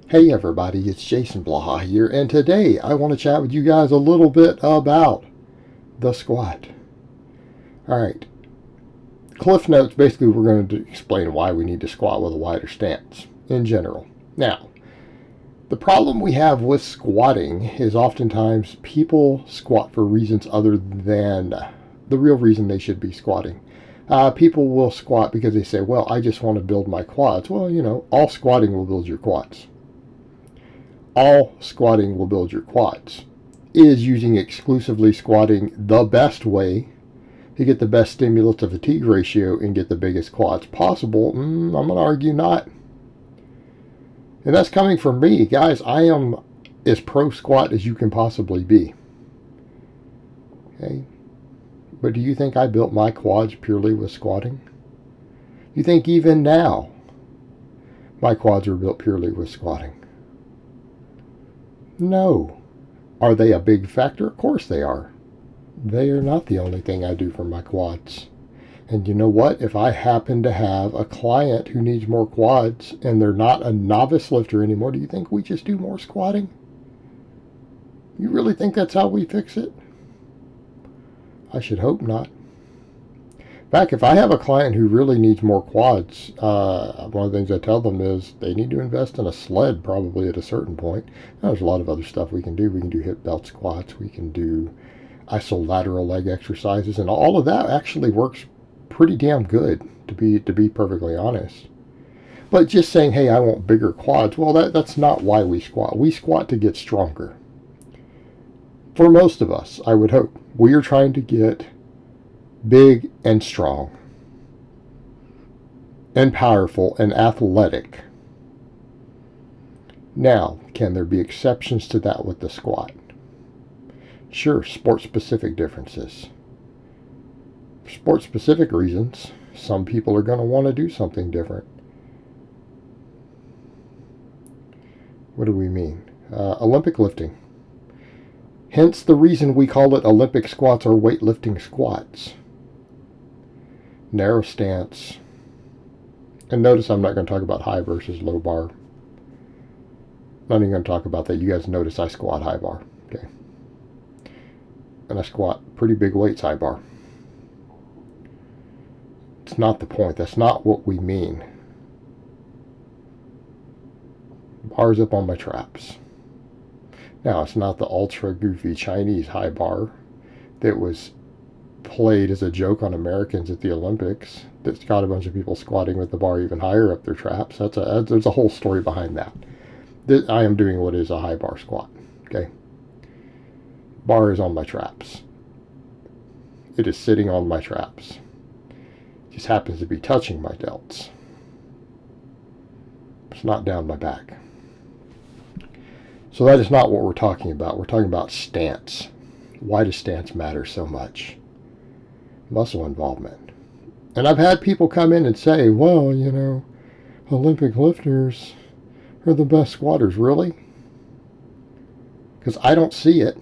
Hey everybody, it's Jason Blaha here, and today I want to chat with you guys a little bit about the squat. Alright, Cliff Notes, basically we're going to explain why we need to squat with a wider stance in general. Now, the problem we have with squatting is oftentimes people squat for reasons other than the real reason they should be squatting. People will squat because they say, well, I just want to build my quads. Well, all squatting will build your quads. All squatting will build your quads. Is using exclusively squatting the best way to get the best stimulus to fatigue ratio and get the biggest quads possible? I'm going to argue not. And that's coming from me. Guys, I am as pro squat as you can possibly be. Okay? But do you think I built my quads purely with squatting? You think even now my quads are built purely with squatting? No. Are they a big factor? Of course they are. They are not the only thing I do for my quads. And you know what? If I happen to have a client who needs more quads and they're not a novice lifter anymore, do you think we just do more squatting? You really think that's how we fix it? I should hope not. In fact, if I have a client who really needs more quads, one of the things I tell them is they need to invest in a sled probably at a certain point. Now, there's a lot of other stuff we can do. We can do hip belt squats. We can do isolateral leg exercises, and all of that actually works pretty damn good, to be perfectly honest. But just saying, hey, I want bigger quads, well, that's not why we squat. We squat to get stronger. For most of us, I would hope, we are trying to get big and strong and powerful and athletic. Now, can there be exceptions to that with the squat? Sure, sport-specific differences. For sport-specific reasons, some people are going to want to do something different. What do we mean? Olympic lifting. Hence the reason we call it Olympic squats or weightlifting squats. Narrow stance. And notice I'm not going to talk about high versus low bar. I'm not even going to talk about that. You guys notice I squat high bar. Okay. And I squat pretty big weights high bar. It's not the point. That's not what we mean. Bars up on my traps. Now, it's not the ultra goofy Chinese high bar that was played as a joke on Americans at the Olympics that's got a bunch of people squatting with the bar even higher up their traps. There's a whole story behind that. I am doing what is a high bar squat. Okay. Bar is on my traps. It is sitting on my traps. It just happens to be touching my delts. It's not down my back. So that is not what we're talking about. We're talking about stance. Why does stance matter so much? Muscle involvement. And I've had people come in and say, well, Olympic lifters are the best squatters. Really? Because I don't see it.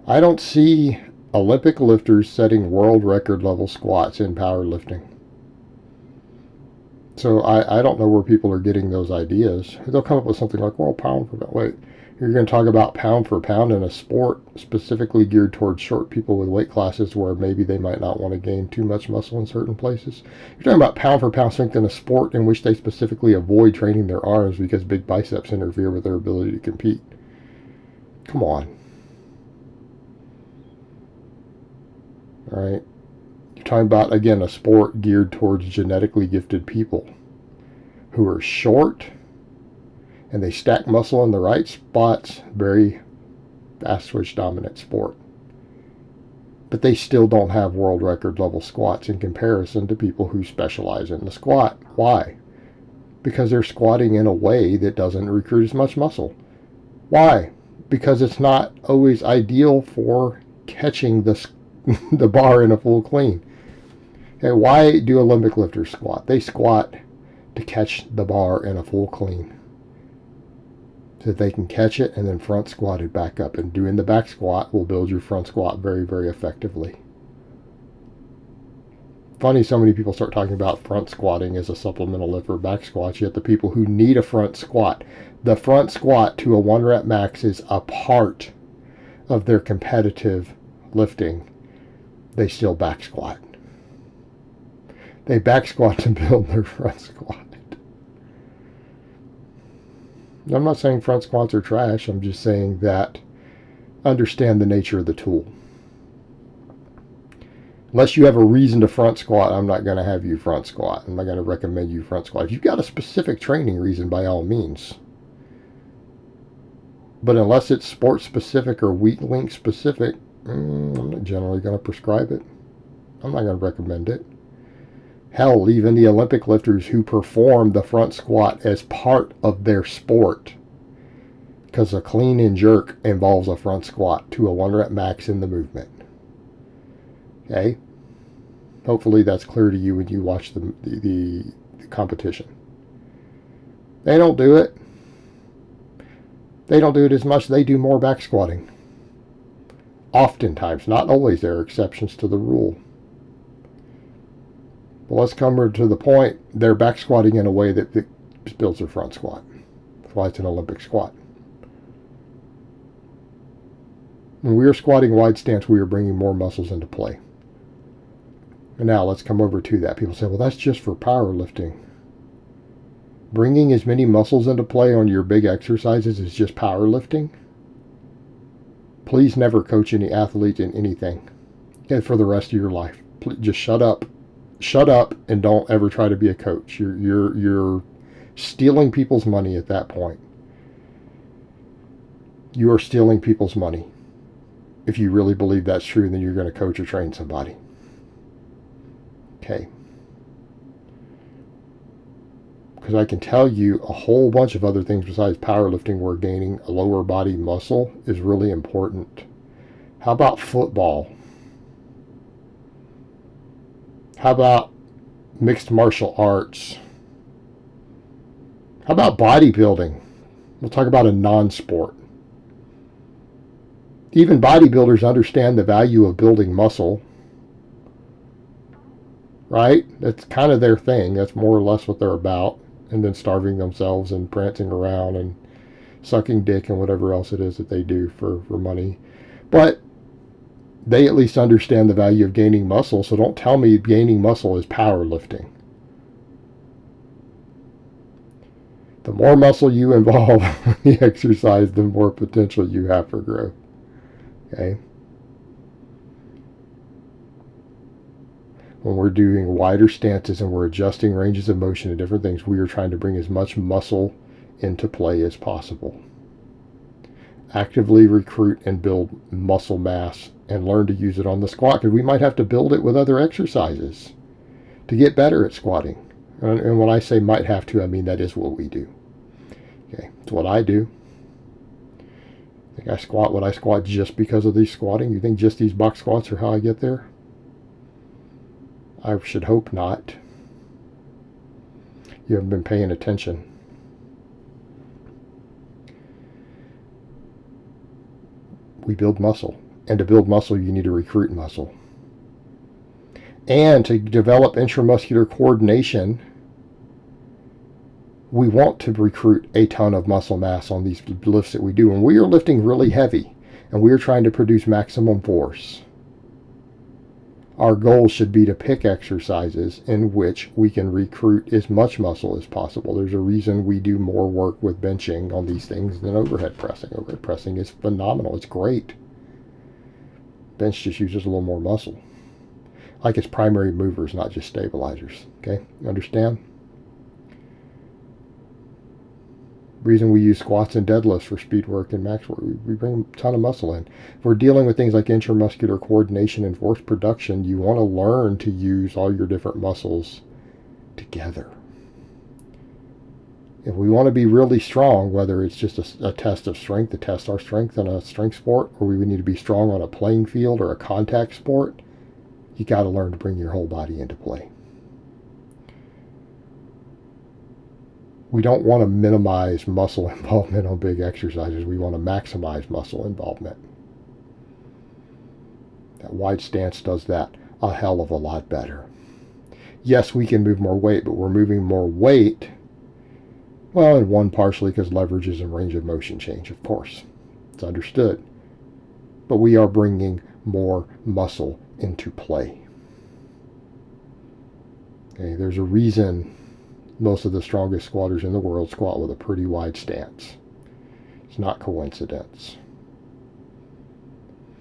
I don't see Olympic lifters setting world record level squats in powerlifting. So I don't know where people are getting those ideas. They'll come up with something like, well, pound for pound. Wait, you're going to talk about pound for pound in a sport specifically geared towards short people with weight classes where maybe they might not want to gain too much muscle in certain places. You're talking about pound for pound strength in a sport in which they specifically avoid training their arms because big biceps interfere with their ability to compete. Come on. All right. You're talking about, again, a sport geared towards genetically gifted people who are short and they stack muscle in the right spots. Very fast switch dominant sport. But they still don't have world record level squats in comparison to people who specialize in the squat. Why? Because they're squatting in a way that doesn't recruit as much muscle. Why? Because it's not always ideal for catching the bar in a full clean. Okay, why do Olympic lifters squat? They squat to catch the bar in a full clean, so that they can catch it and then front squat it back up. And doing the back squat will build your front squat very, very effectively. funny so many people start talking about front squatting as a supplemental lift for back squats, yet the people who need a front squat, the front squat to a 1 rep max is a part of their competitive lifting. They still back squat. They back squat to build their front squat. I'm not saying front squats are trash. I'm just saying that understand the nature of the tool. Unless you have a reason to front squat, I'm not going to have you front squat. I'm not going to recommend you front squat. If you've got a specific training reason, by all means. But unless it's sport specific or weak link specific, I'm not generally going to prescribe it. I'm not going to recommend it. Hell, even the Olympic lifters who perform the front squat as part of their sport, because a clean and jerk involves a front squat to a 1 rep max in the movement. Okay? Hopefully that's clear to you when you watch the competition. They don't do it. They don't do it as much. They do more back squatting. Oftentimes. Not always. There are exceptions to the rule. But let's come to the point. They're back squatting in a way that builds their front squat. That's why it's an Olympic squat. When we are squatting wide stance, we are bringing more muscles into play. And now let's come over to that. People say, well, that's just for powerlifting. Bringing as many muscles into play on your big exercises is just powerlifting. Please never coach any athlete in anything for the rest of your life. Please, just shut up. Shut up and don't ever try to be a coach. You're stealing people's money at that point. You are stealing people's money. If you really believe that's true, then you're going to coach or train somebody. Okay. Because I can tell you a whole bunch of other things besides powerlifting where gaining a lower body muscle is really important. How about football? How about mixed martial arts? How about bodybuilding? We'll talk about a non-sport. Even bodybuilders understand the value of building muscle. Right? That's kind of their thing. That's more or less what they're about. And then starving themselves and prancing around and sucking dick and whatever else it is that they do for money. But they at least understand the value of gaining muscle, so don't tell me gaining muscle is powerlifting. The more muscle you involve in the exercise, the more potential you have for growth. Okay? When we're doing wider stances and we're adjusting ranges of motion and different things, we are trying to bring as much muscle into play as possible. Actively recruit and build muscle mass and learn to use it on the squat, because we might have to build it with other exercises to get better at squatting. And when I say might have to, I mean that is what we do. Okay, it's what I do. I think I squat what I squat just because of these squatting. You think just these box squats are how I get there? I should hope not. You haven't been paying attention. We build muscle. And to build muscle, you need to recruit muscle. And to develop intramuscular coordination, we want to recruit a ton of muscle mass on these lifts that we do. And we are lifting really heavy, and we are trying to produce maximum force. Our goal should be to pick exercises in which we can recruit as much muscle as possible. There's a reason we do more work with benching on these things than overhead pressing. Overhead pressing is phenomenal. It's great. Bench just uses a little more muscle. Like it's primary movers, not just stabilizers. Okay? You understand? Reason we use squats and deadlifts for speed work and max work. We bring a ton of muscle in. If we're dealing with things like intramuscular coordination and force production, you want to learn to use all your different muscles together. If we want to be really strong, whether it's just a test of strength to test our strength in a strength sport, or we need to be strong on a playing field or a contact sport, you got to learn to bring your whole body into play. We don't want to minimize muscle involvement on big exercises. We want to maximize muscle involvement. That wide stance does that a hell of a lot better. Yes, we can move more weight, but we're moving more weight. Well, and one partially because leverage is in range of motion change, of course. It's understood. But we are bringing more muscle into play. Okay, there's a reason most of the strongest squatters in the world squat with a pretty wide stance. It's not coincidence.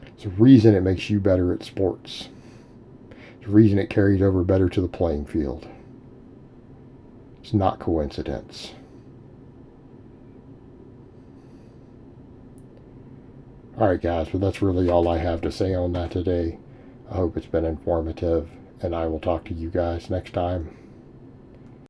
It's a reason it makes you better at sports. It's a reason it carries over better to the playing field. It's not coincidence. Alright guys, but that's really all I have to say on that today. I hope it's been informative, and I will talk to you guys next time.